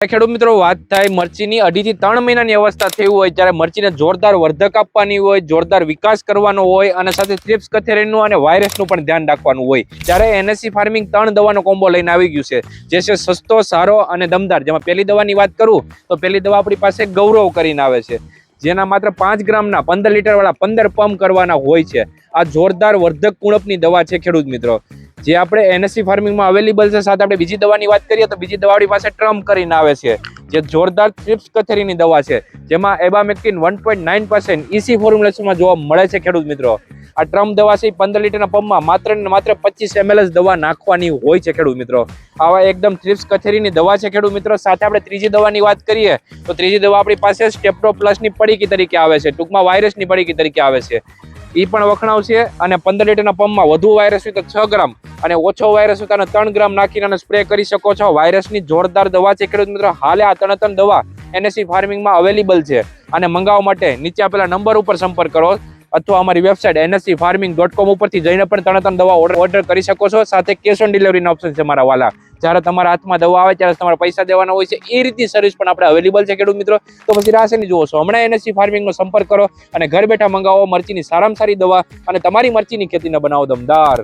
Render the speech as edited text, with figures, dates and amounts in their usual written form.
ખેડૂત મિત્રો વાત થાય મરચીની 2.5 થી 3 મહિનાની અવસ્થા થઈ હોય ત્યારે મરચીને જોરદાર વર્ધક આપવાની હોય, જોરદાર વિકાસ કરવાનો હોય અને સાથે થ્રિપ્સ કથેરીનું અને વાયરસનું પણ ધ્યાન રાખવાનું હોય ત્યારે એનએસસી ફાર્મિંગ 3 દવાનો કોમ્બો લઈને આવી ગયું છે, જે છે સસ્તો, સારો અને દમદાર। જેમાં પહેલી દવાની વાત કરું તો પહેલી દવા આપણી પાસે ગૌરવ કરીને આવે છે, જેના માત્ર 5 ગ્રામના 15 લીટર વાળા 15 પંપ કરવાના હોય છે। આ જોરદાર વર્ધક કુણપની દવા છે ખેડૂત મિત્રો, જે આપણે એનએસસી ફાર્મિંગમાં અવેલેબલ છે। સાથે આપણે બીજી દવાની વાત કરીએ તો બીજી દવા આપણી પાસે ટ્રમ્પ કરીને આવે છે, જે જોરદાર થ્રિપ્સ કથેરીની દવા છે, જેમાં એબામેક્ટિન 1.9% ઇસી ફોર્મ્યુલેશનમાં જોવા મળે છે ખેડૂત મિત્રો। આ ટ્રમ્પ દવા છે 15 લીટરના પંપમાં માત્ર 25 ml જ દવા નાખવાની હોય છે ખેડૂત મિત્રો। આવા એકદમ થ્રિપ્સ કથેરીની દવા છે ખેડૂત મિત્રો। સાથે આપણે ત્રીજી દવાની વાત કરીએ તો ત્રીજી દવા આપણી પાસે સ્ટેપ્ટો પ્લસની પડીકી તરીકે આવે છે, ટૂંકમાં વાયરસની પડીકી તરીકે આવે છે, એ પણ વખણાવ છે। અને 15 લીટરના પંપમાં વધુ વાયરસ હોય તો 6 ગ્રામ અને ઓછો વાયરસ હોય તો 3 ગ્રામ નાખીને સ્પ્રે કરી શકો છો। વાયરસની જોરદાર દવા છે ખેડૂત મિત્રો। હાલે આ ત્રણ દવા એનએસસી ફાર્મિંગમાં અવેલેબલ છે અને મંગાવવા માટે નીચે આપેલા નંબર ઉપર સંપર્ક કરો અથવા અમારી વેબસાઇટ nscfarming.com ઉપરથી જઈને પણ ત્રણ દવા ઓર્ડર કરી શકો છો। સાથે કેશ ઓન ડિલિવરીનો ઓપ્શન છે મારા વાલા। જ્યારે તમારા હાથમાં દવા આવે ત્યારે તમારે પૈસા દેવાના હોય છે, એ રીતની સર્વિસ પણ આપણે અવેલેબલ છે ખેડૂત મિત્રો। તો પછી રાહ શેની જુઓ છો, હમણાં એનએસસી ફાર્મિંગનો સંપર્ક કરો અને ઘર બેઠા મંગાવો મરચીની સારામાં સારી દવા અને તમારી મરચીની ખેતીને બનાવો દમદાર।